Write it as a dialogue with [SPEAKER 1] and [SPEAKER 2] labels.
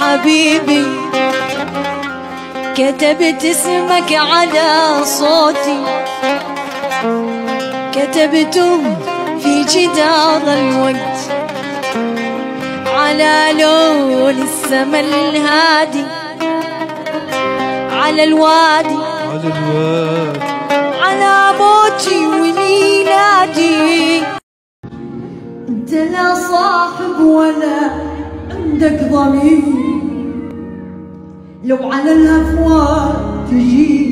[SPEAKER 1] حبيبي كتبت اسمك على صوتي، كتبته في جدار الود على لون السما الهادي، على الوادي على موتي وميلادي. انت لا صاحب ولا عندك ضمير، لو على الهفوة تجي